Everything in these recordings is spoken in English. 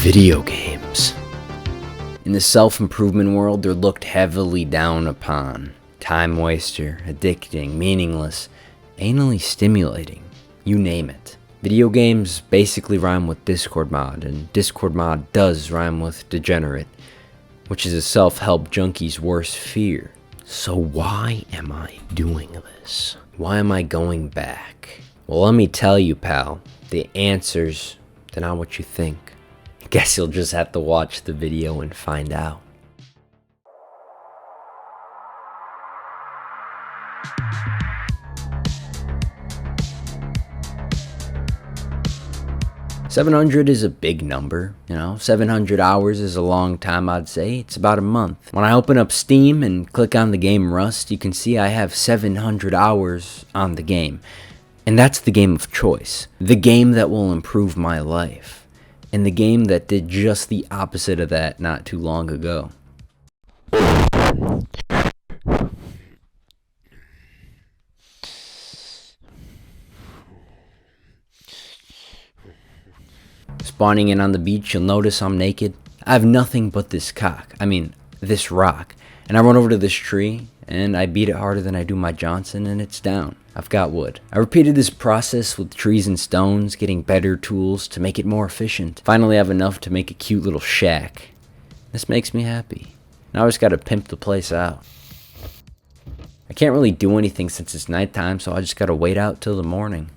Video games. In the self-improvement world, they're looked heavily down upon. Time waster, addicting, meaningless, anally stimulating, you name it. Video games basically rhyme with Discord mod, and Discord mod does rhyme with degenerate, which is a self-help junkie's worst fear. So why am I doing this? Why am I going back? Well, let me tell you, pal, the answers, they're not what you think. I guess you'll just have to watch the video and find out. $700 is a big number, 700 hours is a long time, I'd say. It's about a month. When I open up Steam and click on the game Rust, you can see I have 700 hours on the game. And that's the game of choice. The game that will improve my life. And the game that did just the opposite of that not too long ago. Spawning in on the beach, you'll notice I'm naked. I have nothing but this this rock. And I run over to this tree, and I beat it harder than I do my Johnson, and it's down. I've got wood. I repeated this process with trees and stones, getting better tools to make it more efficient. Finally I have enough to make a cute little shack. This makes me happy. Now I just gotta pimp the place out. I can't really do anything since it's nighttime, so I just gotta wait out till the morning.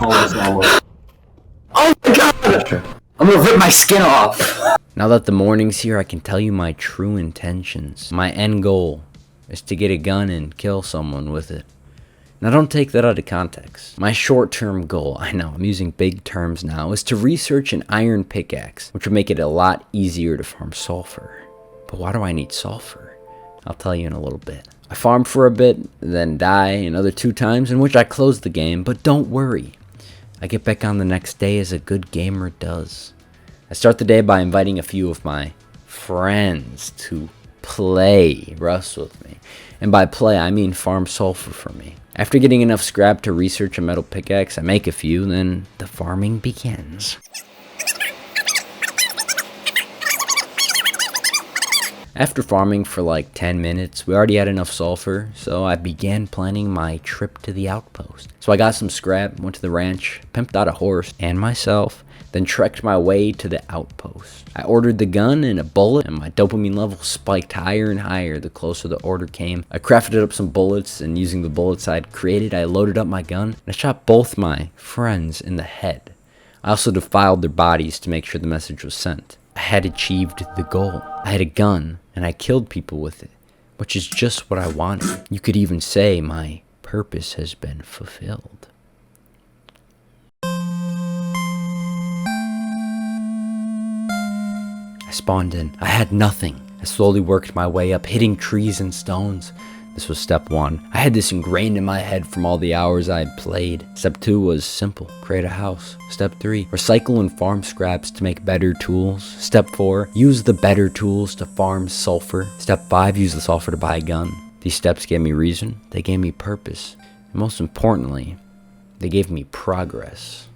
Oh my god! I'm gonna rip my skin off! Now that the morning's here, I can tell you my true intentions. My end goal is to get a gun and kill someone with it. Now don't take that out of context. My short-term goal, I know, I'm using big terms now, is to research an iron pickaxe, which would make it a lot easier to farm sulfur. But why do I need sulfur? I'll tell you in a little bit. I farm for a bit, then die another 2 times, in which I close the game, but don't worry. I get back on the next day as a good gamer does. I start the day by inviting a few of my friends to play Rust with me. And by play, I mean farm sulfur for me. After getting enough scrap to research a metal pickaxe, I make a few, then the farming begins. After farming for like 10 minutes, we already had enough sulfur, so I began planning my trip to the outpost. So I got some scrap, went to the ranch, pimped out a horse and myself, then trekked my way to the outpost. I ordered the gun and a bullet, and my dopamine level spiked higher and higher the closer the order came. I crafted up some bullets, and using the bullets I'd created, I loaded up my gun, and I shot both my friends in the head. I also defiled their bodies to make sure the message was sent. I had achieved the goal. I had a gun, and I killed people with it, which is just what I wanted. You could even say my purpose has been fulfilled. I spawned in. I had nothing. I slowly worked my way up, hitting trees and stones. This was step 1. I had this ingrained in my head from all the hours I had played. Step 2 was simple. Create a house. Step 3. Recycle and farm scraps to make better tools. Step 4. Use the better tools to farm sulfur. Step 5. Use the sulfur to buy a gun. These steps gave me reason. They gave me purpose. And most importantly, they gave me progress.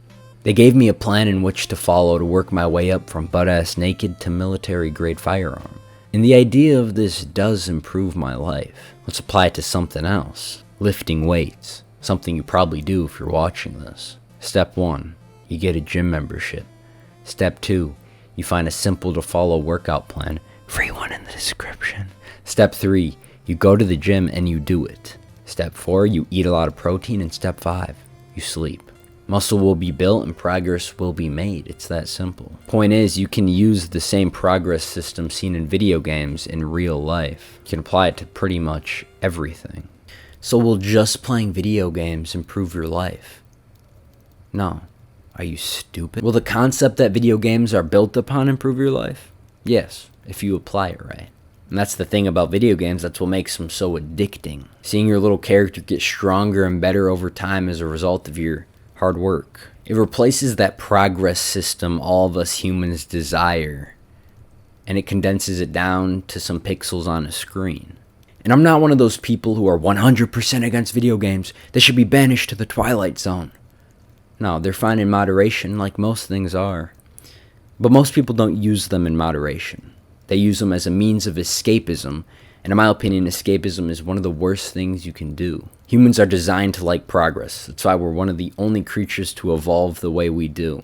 They gave me a plan in which to follow to work my way up from butt-ass naked to military-grade firearm. And the idea of this does improve my life. Let's apply it to something else. Lifting weights. Something you probably do if you're watching this. Step 1. You get a gym membership. Step 2. You find a simple to follow workout plan. Free one in the description. Step 3. You go to the gym and you do it. Step 4. You eat a lot of protein. And step 5. You sleep. Muscle will be built and progress will be made. It's that simple. Point is, you can use the same progress system seen in video games in real life. You can apply it to pretty much everything. So will just playing video games improve your life? No. Are you stupid? Will the concept that video games are built upon improve your life? Yes, if you apply it right. And that's the thing about video games, that's what makes them so addicting. Seeing your little character get stronger and better over time as a result of your hard work. It replaces that progress system all of us humans desire, and it condenses it down to some pixels on a screen. And I'm not one of those people who are 100% against video games. They should be banished to the Twilight Zone. No, they're fine in moderation, like most things are. But most people don't use them in moderation. They use them as a means of escapism. And in my opinion, escapism is one of the worst things you can do. Humans are designed to like progress. That's why we're one of the only creatures to evolve the way we do.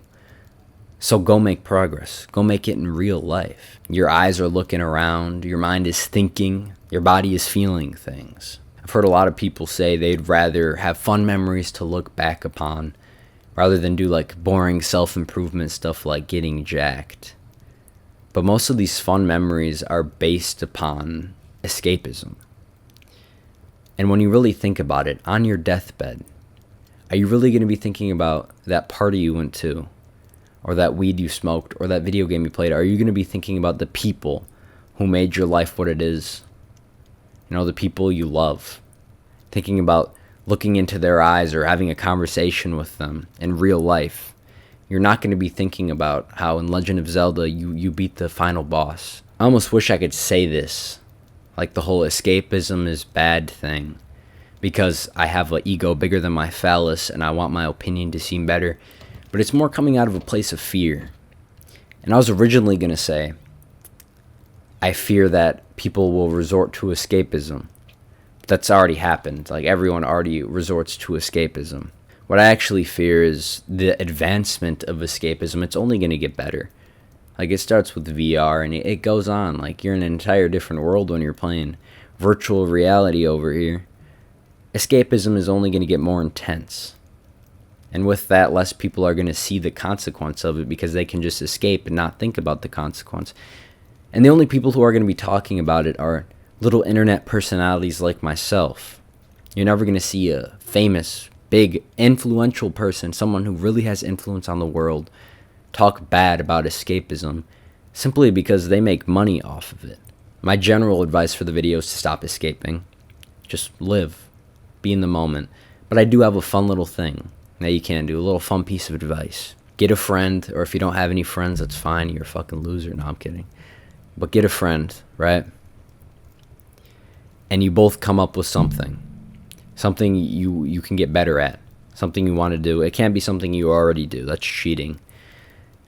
So go make progress. Go make it in real life. Your eyes are looking around. Your mind is thinking. Your body is feeling things. I've heard a lot of people say they'd rather have fun memories to look back upon rather than do like boring self-improvement stuff like getting jacked. But most of these fun memories are based upon escapism. And when you really think about it, on your deathbed, are you really going to be thinking about that party you went to, or that weed you smoked, or that video game you played? Are you going to be thinking about the people who made your life what it is? You know, the people you love. Thinking about looking into their eyes or having a conversation with them in real life. You're not going to be thinking about how in Legend of Zelda you beat the final boss. I almost wish I could say this, like the whole escapism is bad thing, because I have an ego bigger than my phallus and I want my opinion to seem better. But it's more coming out of a place of fear. And I was originally going to say, I fear that people will resort to escapism. That's already happened. Like, everyone already resorts to escapism. What I actually fear is the advancement of escapism. It's only going to get better. Like, it starts with VR and it goes on. Like, you're in an entire different world when you're playing virtual reality over here. Escapism is only going to get more intense. And with that, less people are going to see the consequence of it because they can just escape and not think about the consequence. And the only people who are going to be talking about it are little internet personalities like myself. You're never going to see a famous, big, influential person, someone who really has influence on the world, talk bad about escapism simply because they make money off of it. My general advice for the video is to stop escaping. Just live. Be in the moment. But I do have a fun little thing that you can do, a little fun piece of advice. Get a friend, or if you don't have any friends, that's fine. You're a fucking loser. No, I'm kidding. But get a friend, right? And you both come up with something you can get better at, something you want to do. It can't be something you already do. That's cheating.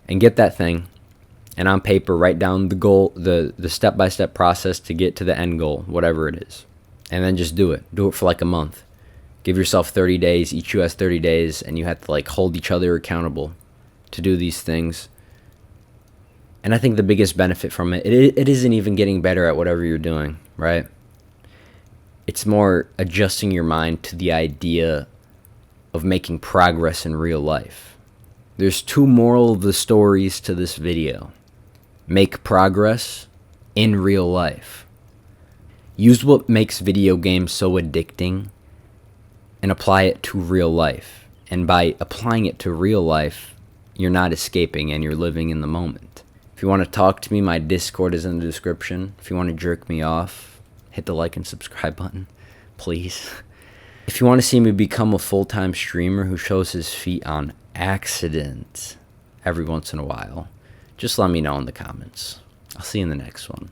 And get that thing, and on paper write down the goal, the step-by-step process to get to the end goal, whatever it is. And then just do it. Do it for like a month. Give yourself 30 days. Each you has 30 days, and you have to like hold each other accountable to do these things. And I think the biggest benefit from it isn't even getting better at whatever you're doing, right? It's more adjusting your mind to the idea of making progress in real life. There's two moral of the stories to this video. Make progress in real life. Use what makes video games so addicting and apply it to real life. And by applying it to real life, you're not escaping and you're living in the moment. If you want to talk to me, my Discord is in the description. If you want to jerk me off, hit the like and subscribe button, please. If you want to see me become a full-time streamer who shows his feet on accident every once in a while, just let me know in the comments. I'll see you in the next one.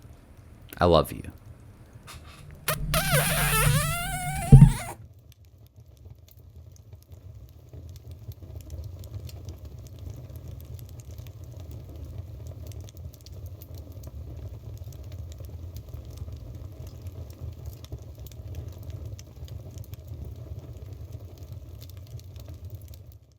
I love you.